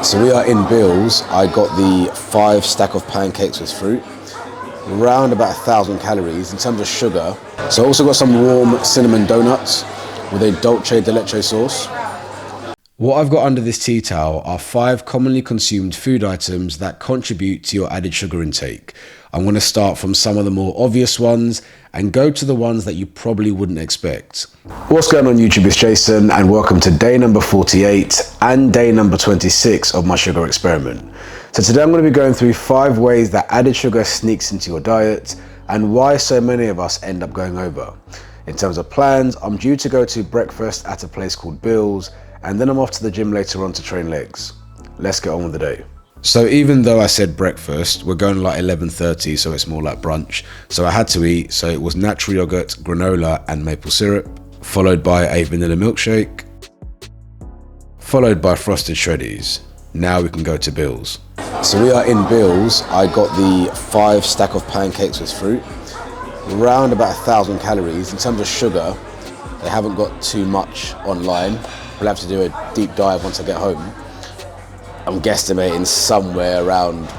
So we are in Bill's. I got the 5 stack of pancakes with fruit, around about 1,000 calories in terms of sugar. So I also got some warm cinnamon donuts with a dulce de leche sauce. What I've got under this tea towel are 5 commonly consumed food items that contribute to your added sugar intake. I'm going to start from some of the more obvious ones and go to the ones that you probably wouldn't expect. What's going on YouTube, it's Jason and welcome to day number 48 and day number 26 of my sugar experiment. So today I'm going to be going through 5 ways that added sugar sneaks into your diet and why so many of us end up going over. In terms of plans, I'm due to go to breakfast at a place called Bill's, and then I'm off to the gym later on to train legs. Let's get on with the day. So even though I said breakfast, we're going like 11:30, so it's more like brunch. So I had to eat, so it was natural yogurt, granola and maple syrup, followed by a vanilla milkshake, followed by frosted shreddies. Now we can go to Bill's. So we are in Bill's. I got the 5 stack of pancakes with fruit, around about 1,000 calories. In terms of sugar, they haven't got too much online. We'll have to do a deep dive once I get home. I'm guesstimating somewhere around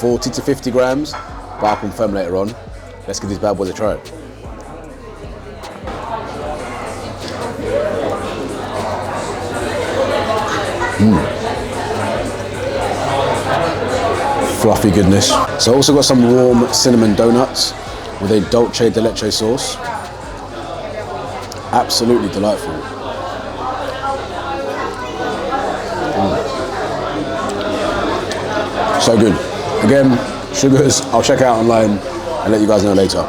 40 to 50 grams, but I'll confirm later on. Let's give these bad boys a try. Fluffy goodness. So I also got some warm cinnamon donuts with a dulce de leche sauce. Absolutely delightful. So good. Again, sugars, I'll check out online and let you guys know later.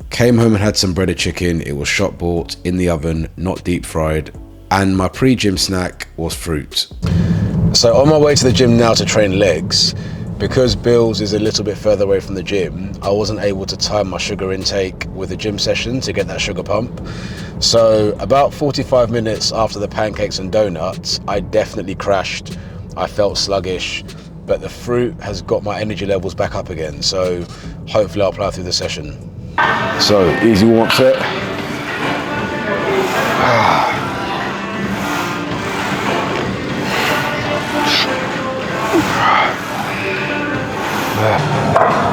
Came home and had some breaded chicken. It was shop bought, in the oven, not deep fried. And my pre-gym snack was fruit. So on my way to the gym now to train legs, because Bill's is a little bit further away from the gym, I wasn't able to time my sugar intake with the gym session to get that sugar pump. So about 45 minutes after the pancakes and donuts, I definitely crashed. I felt sluggish, but the fruit has got my energy levels back up again. So hopefully I'll plow through the session. So easy warm-up set.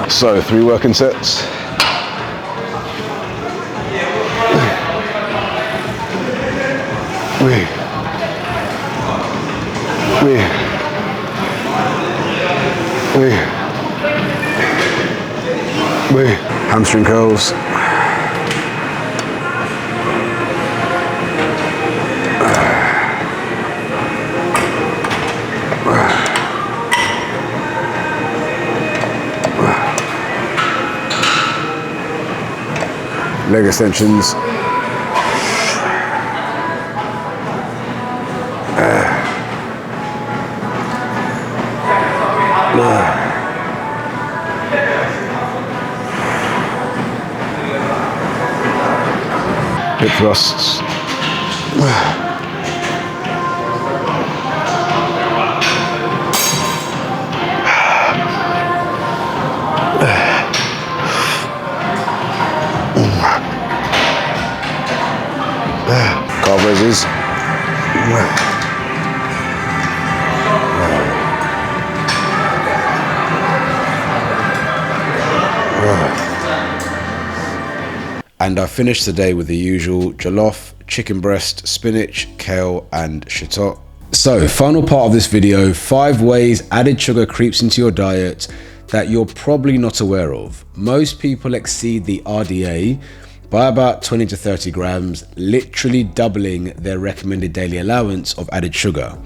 So 3 working sets. Hamstring curls. Leg extensions. Hip thrusts. Calf raises. And I finished the day with the usual jollof, chicken breast, spinach, kale and shiitake. So final part of this video, 5 ways added sugar creeps into your diet that you're probably not aware of. Most people exceed the RDA by about 20 to 30 grams, literally doubling their recommended daily allowance of added sugar.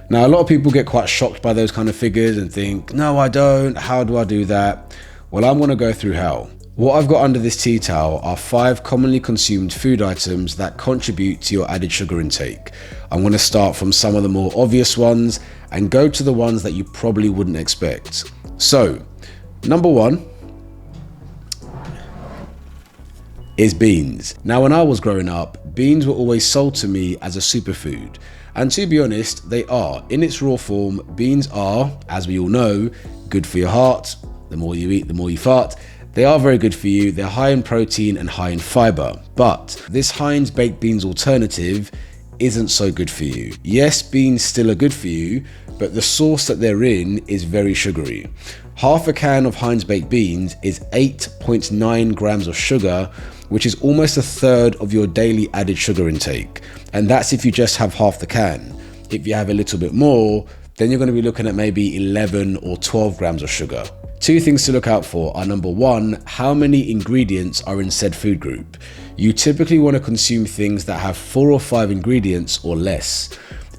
Now, a lot of people get quite shocked by those kind of figures and think, no, I don't. How do I do that? Well, I'm going to go through how. What I've got under this tea towel are 5 commonly consumed food items that contribute to your added sugar intake. I'm going to start from some of the more obvious ones and go to the ones that you probably wouldn't expect. So, number 1 is beans. Now, when I was growing up, beans were always sold to me as a superfood. And to be honest, they are. In its raw form, beans are, as we all know, good for your heart. The more you eat, the more you fart. They are very good for you. They're high in protein and high in fiber. But this Heinz baked beans alternative isn't so good for you. Yes, beans still are good for you, but the sauce that they're in is very sugary. Half a can of Heinz baked beans is 8.9 grams of sugar, which is almost a third of your daily added sugar intake. And that's if you just have half the can. If you have a little bit more, then you're going to be looking at maybe 11 or 12 grams of sugar. Two things to look out for are: number one, how many ingredients are in said food group. You typically want to consume things that have 4 or 5 ingredients or less.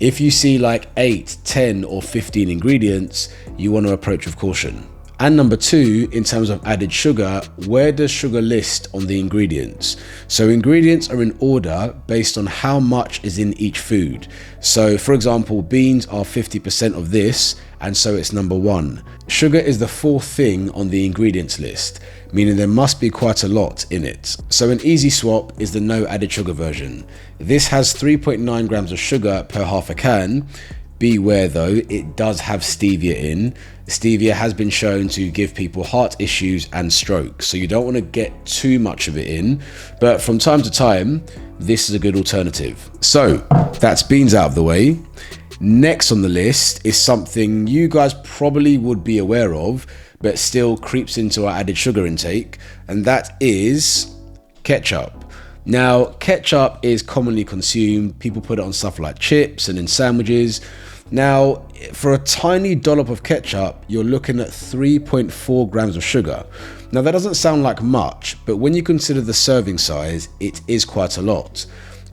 If you see like 8, 10 or 15 ingredients, you want to approach with caution. And number two, in terms of added sugar, where does sugar list on the ingredients? So ingredients are in order based on how much is in each food. So for example, beans are 50% of this, and so it's number 1. Sugar is the 4th thing on the ingredients list, meaning there must be quite a lot in it. So an easy swap is the no added sugar version. This has 3.9 grams of sugar per half a can. Beware though, it does have stevia in. Stevia has been shown to give people heart issues and stroke, so you don't want to get too much of it in, but from time to time, this is a good alternative. So that's beans out of the way. Next on the list is something you guys probably would be aware of, but still creeps into our added sugar intake, and that is ketchup. Now, ketchup is commonly consumed. People put it on stuff like chips and in sandwiches. Now, for a tiny dollop of ketchup, you're looking at 3.4 grams of sugar. Now, that doesn't sound like much, but when you consider the serving size, it is quite a lot.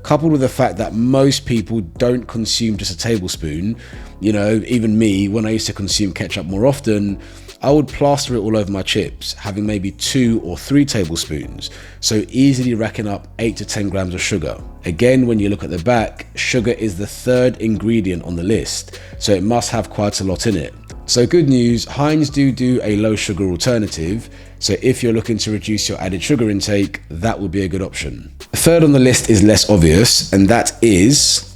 Coupled with the fact that most people don't consume just a tablespoon, you know, even me, when I used to consume ketchup more often, I would plaster it all over my chips, having maybe 2 or 3 tablespoons, so easily racking up 8 to 10 grams of sugar. Again, when you look at the back, sugar is the 3rd ingredient on the list, so it must have quite a lot in it. So good news, Heinz do a low sugar alternative, so if you're looking to reduce your added sugar intake, that would be a good option. Third on the list is less obvious, and that is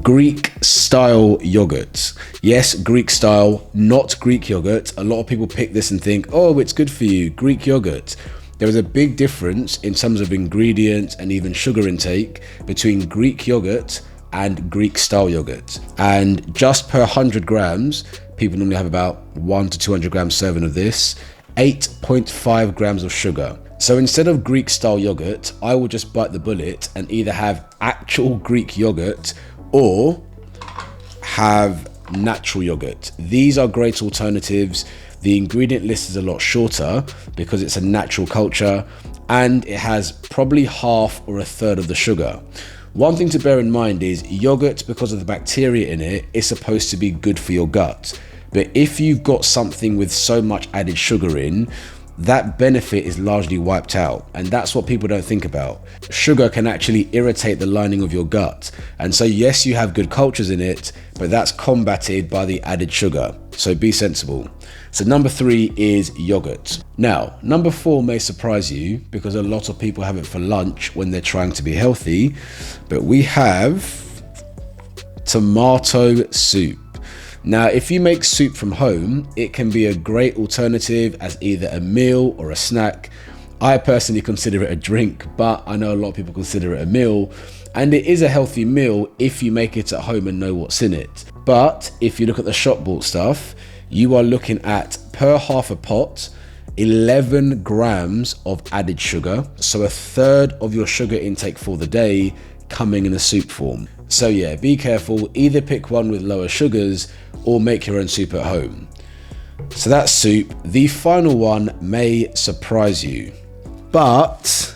Greek style yogurt. Yes, Greek style, not Greek yogurt. A lot of people pick this and think, oh, it's good for you, Greek yogurt. There is a big difference in terms of ingredients and even sugar intake between Greek yogurt and Greek style yogurt. And just per 100 grams, people normally have about 1 to 200 grams serving of this, 8.5 grams of sugar. So instead of Greek style yogurt, I will just bite the bullet and either have actual Greek yogurt or have natural yogurt. These are great alternatives. The ingredient list is a lot shorter because it's a natural culture and it has probably half or a third of the sugar. One thing to bear in mind is yogurt, because of the bacteria in it, is supposed to be good for your gut. But if you've got something with so much added sugar in, that benefit is largely wiped out, and that's what people don't think about. Sugar can actually irritate the lining of your gut, and so yes, you have good cultures in it, but that's combated by the added sugar, so be sensible. So number 3 is yogurt. Now, number 4 may surprise you because a lot of people have it for lunch when they're trying to be healthy, but we have tomato soup. Now, if you make soup from home, it can be a great alternative as either a meal or a snack. I personally consider it a drink, but I know a lot of people consider it a meal, and it is a healthy meal if you make it at home and know what's in it. But if you look at the shop bought stuff, you are looking at, per half a pot, 11 grams of added sugar, so a third of your sugar intake for the day coming in a soup form. So yeah, be careful, either pick one with lower sugars or make your own soup at home. So that's soup. The final one may surprise you, but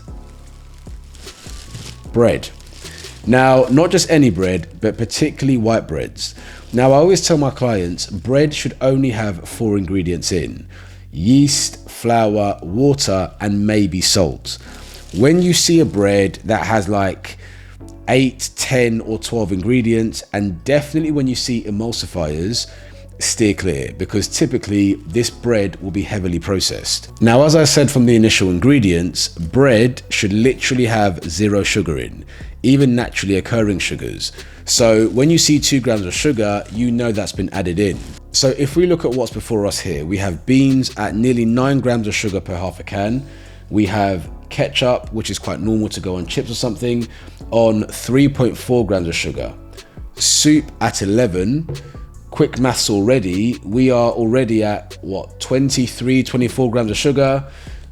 bread. Now, not just any bread, but particularly white breads. Now, I always tell my clients, bread should only have 4 ingredients in: yeast, flour, water, and maybe salt. When you see a bread that has like 8, 10 or 12 ingredients, and definitely when you see emulsifiers, steer clear, because typically this bread will be heavily processed. Now, as I said from the initial ingredients, bread should literally have 0 sugar in, even naturally occurring sugars. So when you see 2 grams of sugar, you know that's been added in. So if we look at what's before us here, we have beans at nearly 9 grams of sugar per half a can. We have ketchup, which is quite normal to go on chips or something, on 3.4 grams of sugar. Soup at 11. Quick maths already, we are already at what, 23, 24 grams of sugar.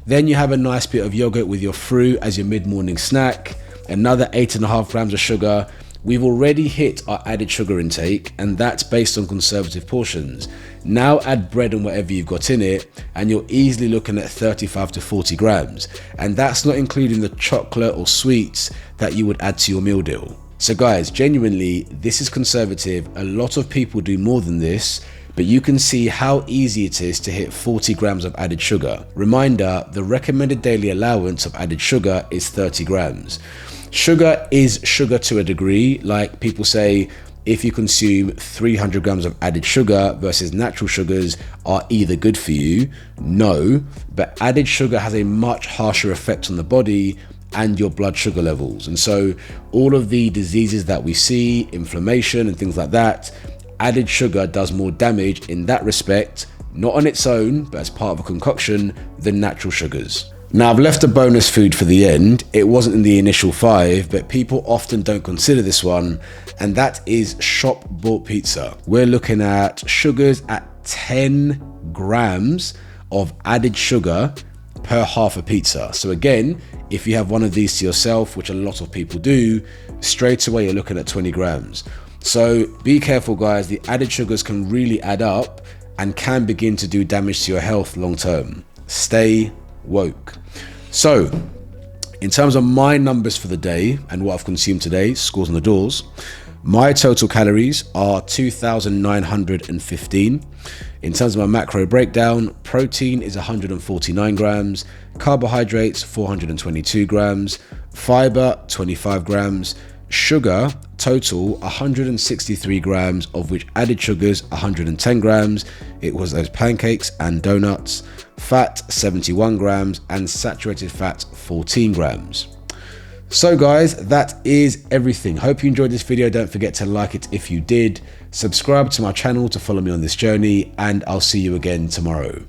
Then you have a nice bit of yogurt with your fruit as your mid-morning snack, another 8.5 grams of sugar. We've already hit our added sugar intake, and that's based on conservative portions. Now add bread and whatever you've got in it, and you're easily looking at 35 to 40 grams. And that's not including the chocolate or sweets that you would add to your meal deal. So guys, genuinely, this is conservative. A lot of people do more than this, but you can see how easy it is to hit 40 grams of added sugar. Reminder, the recommended daily allowance of added sugar is 30 grams. Sugar is sugar to a degree. Like people say, if you consume 300 grams of added sugar versus natural sugars are either good for you. No, but added sugar has a much harsher effect on the body and your blood sugar levels. And so all of the diseases that we see, inflammation and things like that, added sugar does more damage in that respect, not on its own, but as part of a concoction, than natural sugars. Now, I've left a bonus food for the end. It wasn't in the initial 5, but people often don't consider this one, and that is shop bought pizza. We're looking at sugars at 10 grams of added sugar per half a pizza. So again, if you have one of these to yourself, which a lot of people do, straight away you're looking at 20 grams. So be careful guys, the added sugars can really add up and can begin to do damage to your health long term. Stay woke. So in terms of my numbers for the day and what I've consumed today, scores on the doors, my total calories are 2,915. In terms of my macro breakdown, protein is 149 grams, carbohydrates 422 grams, fiber 25 grams, sugar total 163 grams, of which added sugars 110 grams. It was those pancakes and donuts. Fat 71 grams and saturated fat 14 grams. So guys, that is everything. Hope you enjoyed this video. Don't forget to like it if you did. Subscribe to my channel to follow me on this journey, and I'll see you again tomorrow.